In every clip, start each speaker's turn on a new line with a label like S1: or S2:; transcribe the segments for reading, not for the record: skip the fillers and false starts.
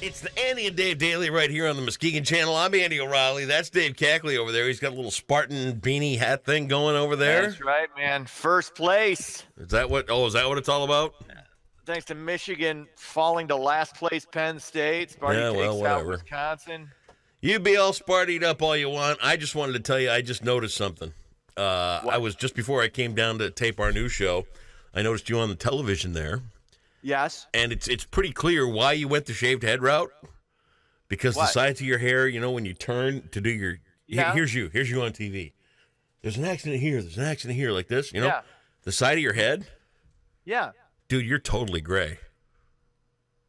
S1: It's the Andy and Dave Daily right here on the Muskegon Channel. I'm Andy O'Reilly. That's Dave Cackley over there. He's got a little Spartan beanie hat thing going over there.
S2: That's right, man. First place.
S1: Is that what it's all about?
S2: Thanks to Michigan falling to last place Penn State. Sparty takes out Wisconsin.
S1: You be all Spartied up all you want. I just wanted to tell you I just noticed something. I was just before I came down to tape our new show, I noticed you on the television there.
S2: Yes.
S1: And it's pretty clear why you went the shaved head route. Because the sides of your hair, you know, when you turn to do your here's you on TV. There's an accident here, there's an accident here, like this, you know? Yeah. The side of your head?
S2: Yeah.
S1: Dude, you're totally gray.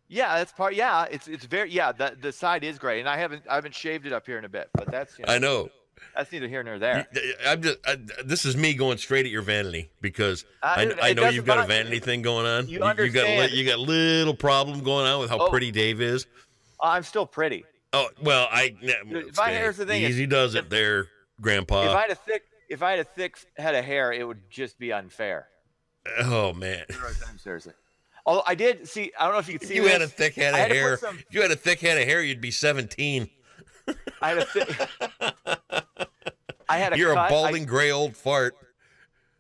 S2: Yeah, that's part. Yeah, it's very the side is gray, and I haven't shaved it up here in a bit, but that's
S1: I know.
S2: That's neither here nor there.
S1: This is me going straight at your vanity because I know you've got a vanity thing going on. You understand. You got a little problem going on with how pretty Dave is.
S2: I'm still pretty.
S1: Oh well,
S2: here's the thing.
S1: Easy does it there, Grandpa.
S2: If I had a thick head of hair, it would just be unfair.
S1: Oh man.
S2: Seriously. Although I did see, I don't know if you could see.
S1: You had a thick head of hair. If you had a thick head of hair, you'd be 17.
S2: I had a cut.
S1: You're a balding gray old fart.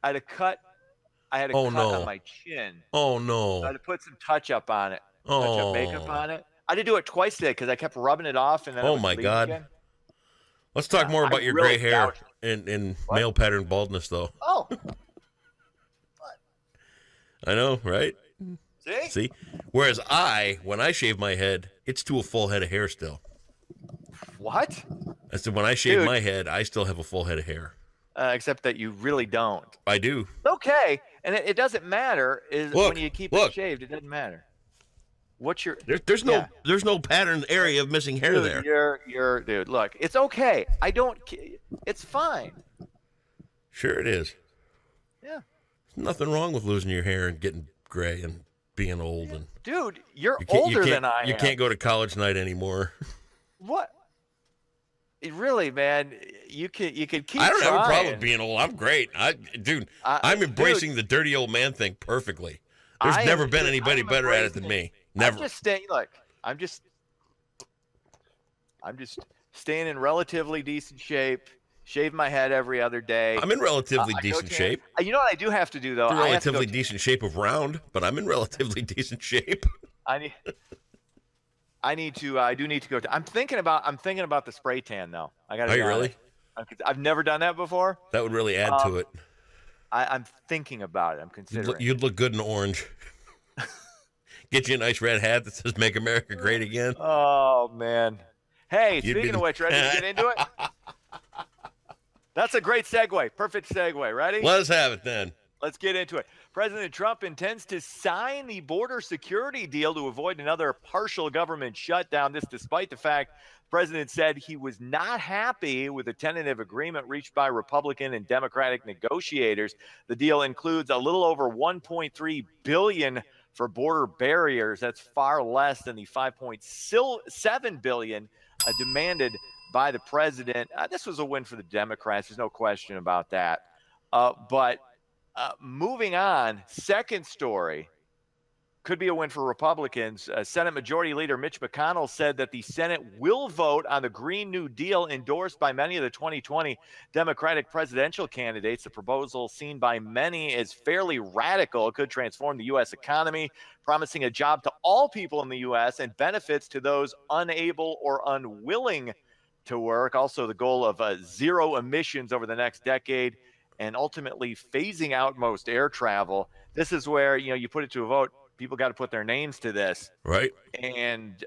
S2: I had a cut on my chin.
S1: Oh no.
S2: I had to put some touch up on it. Touch up makeup on it. I did do it twice today because I kept rubbing it off and then
S1: oh my God. Again. Let's talk more about your gray hair and male pattern baldness though.
S2: Oh.
S1: I know, right?
S2: See?
S1: Whereas when I shave my head, it's to a full head of hair still.
S2: What?
S1: I said when I shave my head, I still have a full head of hair.
S2: Except that you really don't.
S1: I do.
S2: Okay, and it doesn't matter. When you keep it shaved, it doesn't matter. What's your?
S1: There's no pattern area of missing hair there.
S2: You're dude. Look, it's okay. It's fine.
S1: Sure, it is.
S2: Yeah.
S1: There's nothing wrong with losing your hair and getting gray and being old and.
S2: Dude, you're older than I am.
S1: You can't go to college night anymore.
S2: What? Really, man, you could keep.
S1: I don't have a problem with being old. I'm great. I'm embracing the dirty old man thing perfectly. There's never been anybody better at it than me. Never.
S2: I'm just staying in relatively decent shape. Shave my head every other day.
S1: I'm in relatively decent shape.
S2: You know what I do have to do though?
S1: Relatively decent shape of round, but I'm in relatively decent shape.
S2: I do need to go. I'm thinking about the spray tan though. I got to.
S1: Are you really?
S2: I've never done that before.
S1: That would really add to it.
S2: I'm thinking about it. I'm considering.
S1: You'd look good in orange. Get you a nice red hat that says "Make America Great Again."
S2: Oh man! Hey, speaking of which, ready to get into it? That's a great segue. Perfect segue. Ready?
S1: Let us have it then.
S2: Let's get into it. President Trump intends to sign the border security deal to avoid another partial government shutdown. This despite the fact the president said he was not happy with the tentative agreement reached by Republican and Democratic negotiators. The deal includes a little over $1.3 billion for border barriers. That's far less than the $5.7 billion demanded by the president. This was a win for the Democrats. There's no question about that. But moving on, second story could be a win for Republicans. Senate Majority Leader Mitch McConnell said that the Senate will vote on the Green New Deal endorsed by many of the 2020 Democratic presidential candidates. The proposal, seen by many as fairly radical, could transform the U.S. economy, promising a job to all people in the U.S. and benefits to those unable or unwilling to work. Also, the goal of zero emissions over the next decade and ultimately phasing out most air travel. This is where, you put it to a vote. People got to put their names to this.
S1: Right.
S2: And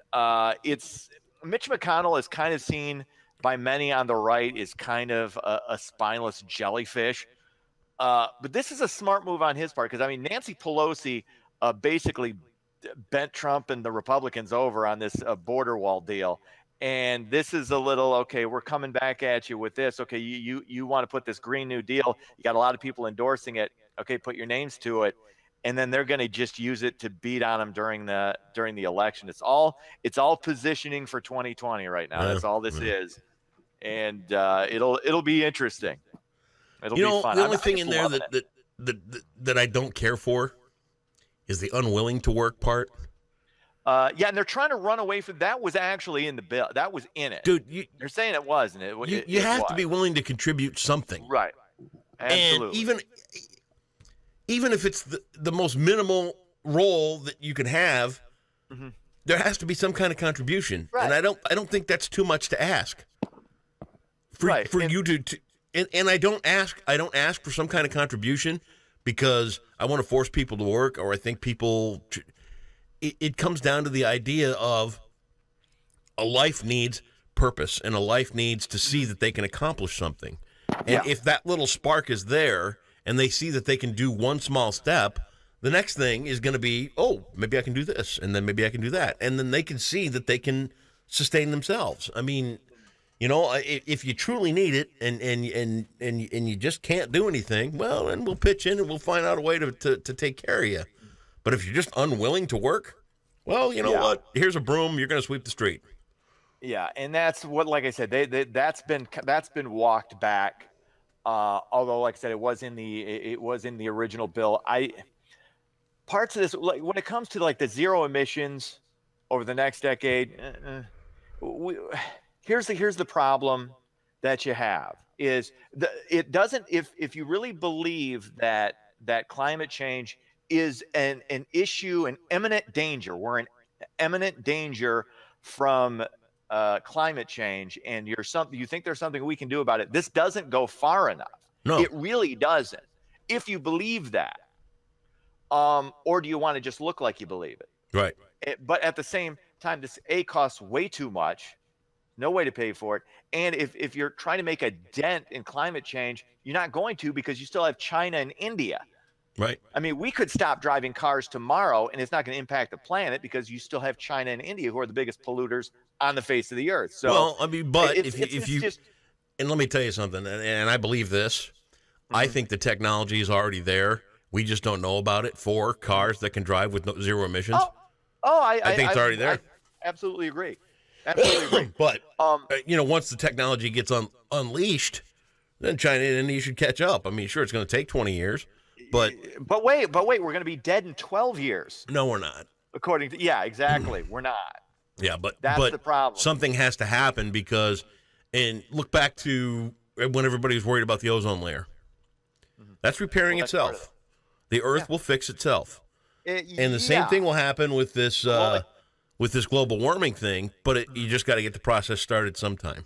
S2: it's Mitch McConnell is kind of seen by many on the right is kind of a spineless jellyfish. But this is a smart move on his part because, Nancy Pelosi basically bent Trump and the Republicans over on this border wall deal. And this is a little, okay, we're coming back at you with this. Okay, you want to put this Green New Deal. You got a lot of people endorsing it. Okay, put your names to it. And then they're going to just use it to beat on them during the election. It's all positioning for 2020 right now. That's all this is. And it'll be interesting. It'll be fun.
S1: The only thing in there that I don't care for is the unwilling to work part.
S2: Yeah, and they're trying to run away from that. Was actually in the bill. That was in it,
S1: dude.
S2: They're saying it wasn't.
S1: You have to be willing to contribute something,
S2: right? Absolutely.
S1: And even if it's the most minimal role that you can have, there has to be some kind of contribution. Right. And I don't think that's too much to ask. For you to and I don't ask for some kind of contribution because I want to force people to work, or I think people. It comes down to the idea of a life needs purpose, and a life needs to see that they can accomplish something. And if that little spark is there, and they see that they can do one small step, the next thing is going to be, oh, maybe I can do this, and then maybe I can do that, and then they can see that they can sustain themselves. I mean, you know, if you truly need it, and you just can't do anything, well, then we'll pitch in and we'll find out a way to take care of you. But if you're just unwilling to work, well, you know what? Here's a broom. You're going to sweep the street.
S2: Yeah, and that's what, like I said, that's been walked back. Although, like I said, it was in the original bill. Parts of this, like when it comes to like the zero emissions over the next decade, here's the problem that you have is it doesn't. If you really believe that climate change is an issue, an imminent danger. We're in imminent danger from climate change, and you think there's something we can do about it. This doesn't go far enough.
S1: No,
S2: it really doesn't. If you believe that, or do you want to just look like you believe it?
S1: Right.
S2: But at the same time, this costs way too much. No way to pay for it. And if you're trying to make a dent in climate change, you're not going to, because you still have China and India.
S1: Right.
S2: I mean, we could stop driving cars tomorrow, and it's not going to impact the planet because you still have China and India, who are the biggest polluters on the face of the earth. So,
S1: well, I mean, but if you and let me tell you something, and I believe this, I think the technology is already there. We just don't know about it for cars that can drive with zero emissions.
S2: I
S1: think it's already there.
S2: I absolutely agree. Absolutely agree.
S1: But you know, once the technology gets unleashed, then China and India should catch up. I mean, sure, it's going to take 20 years. But
S2: wait, we're going to be dead in 12 years.
S1: No, we're not.
S2: According to exactly, we're not.
S1: Yeah, but
S2: that's the problem.
S1: Something has to happen because, and look back to when everybody was worried about the ozone layer. That's repairing itself. The Earth will fix itself, and the same thing will happen with this global warming thing. But you just got to get the process started sometime.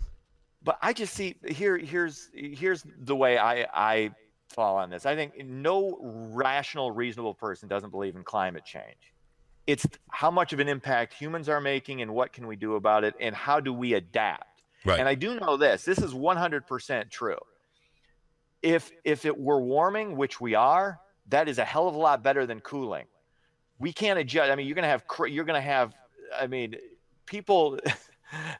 S2: But I just see here's the way I fall on this. I think no rational, reasonable person doesn't believe in climate change. It's how much of an impact humans are making and what can we do about it and how do we adapt.
S1: Right.
S2: And I do know this is 100% true. If it were warming, which we are, that is a hell of a lot better than cooling. We can't adjust. I mean, you're going to have, I mean, people,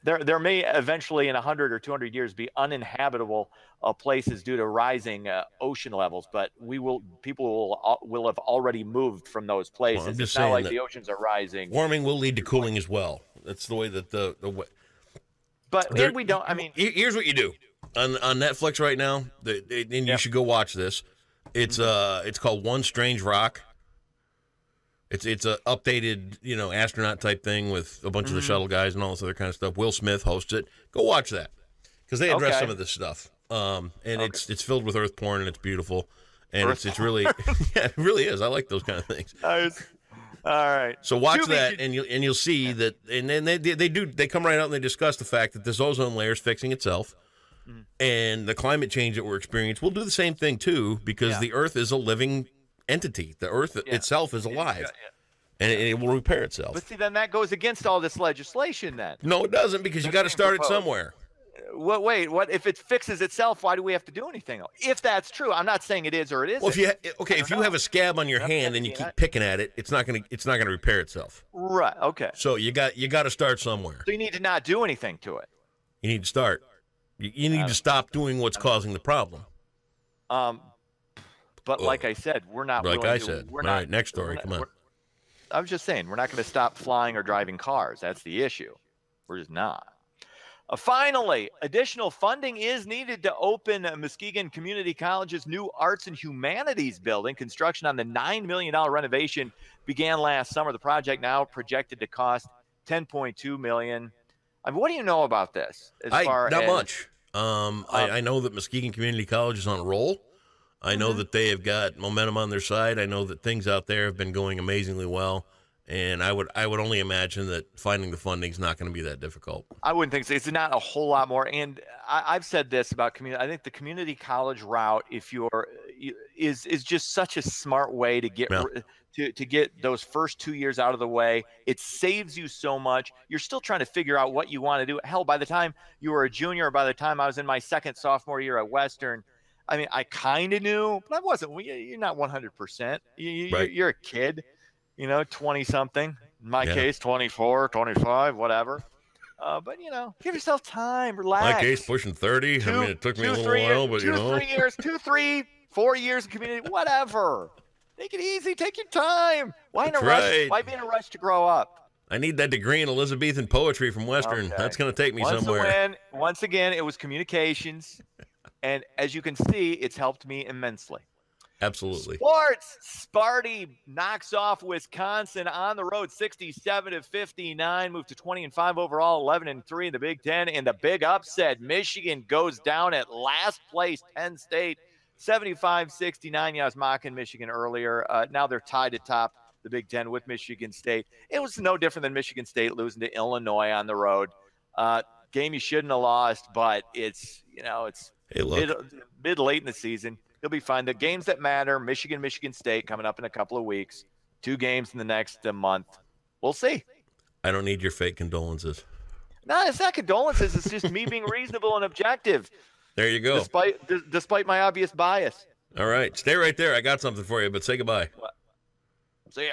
S2: there may eventually in 100 or 200 years be uninhabitable places due to rising ocean levels, but people will have already moved from those places.
S1: Well,
S2: it's not like the oceans are rising.
S1: Warming will lead to cooling as well. That's the way that the
S2: But we don't. I mean,
S1: here's what you do on Netflix right now, and you should go watch this. It's called One Strange Rock. It's a updated, astronaut type thing with a bunch of the shuttle guys and all this other kind of stuff. Will Smith hosts it. Go watch that because they address some of this stuff. It's filled with earth porn and it's beautiful, and it's really it really is. I like those kind of things.
S2: Nice. All right.
S1: So watch that, and you'll see that, and then they come right out and they discuss the fact that this ozone layer is fixing itself, and the climate change that we're experiencing will do the same thing too, because the Earth is a living entity. The Earth itself is alive, and it will repair itself.
S2: But see, then that goes against all this legislation. Then
S1: no, it doesn't, because you got to start it somewhere.
S2: Wait, what if it fixes itself? Why do we have to do anything? If that's true, I'm not saying it is or it isn't.
S1: Well, if you have a scab on your hand and you keep picking at it, it's not gonna repair itself.
S2: Right. Okay.
S1: So you got to start somewhere.
S2: So you need to not do anything to it.
S1: You need to start. You need to stop doing what's causing the problem.
S2: But like I said, we're not.
S1: Like I said. All right, next story. Come on.
S2: I was just saying, we're not going to stop flying or driving cars. That's the issue. We're just not. Finally, additional funding is needed to open Muskegon Community College's new Arts and Humanities building. Construction on the $9 million renovation began last summer. The project now projected to cost $10.2 million. I mean, what do you know about this?
S1: Not much. I know that Muskegon Community College is on a roll. I know that they have got momentum on their side. I know that things out there have been going amazingly well. And I would only imagine that finding the funding is not going to be that difficult.
S2: I wouldn't think so. It's not a whole lot more. And I've said this about community. I think the community college route, is just such a smart way to get to get those first 2 years out of the way. It saves you so much. You're still trying to figure out what you want to do. Hell, by the time you were a junior, or by the time I was in my sophomore year at Western, I mean, I kind of knew, but I wasn't. You're not 100%. You're a kid. 20-something. In my case, 24, 25, whatever. But, give yourself time. Relax.
S1: My case, pushing 30. It took me a little while, but,
S2: 3 years, 2, 3, 4 years in community, whatever. Take it easy. Take your time. Why in a rush? Why be in a rush to grow up?
S1: I need that degree in Elizabethan poetry from Western. Okay. That's going to take me somewhere.
S2: Once again, it was communications. And as you can see, it's helped me immensely.
S1: Absolutely.
S2: Sports. Sparty knocks off Wisconsin on the road, 67-59. Moved to 20-5 overall, 11-3 in the Big Ten. And the big upset, Michigan goes down at last place, Penn State, 75-69. Yeah, I was mocking Michigan earlier. Now they're tied atop the Big Ten with Michigan State. It was no different than Michigan State losing to Illinois on the road. Game you shouldn't have lost, but it's mid late in the season. He'll be fine. The games that matter, Michigan State coming up in a couple of weeks. 2 games in the next month. We'll see.
S1: I don't need your fake condolences.
S2: No, it's not condolences. It's just me being reasonable and objective.
S1: There you go.
S2: Despite my obvious bias.
S1: All right. Stay right there. I got something for you, but say goodbye.
S2: See ya.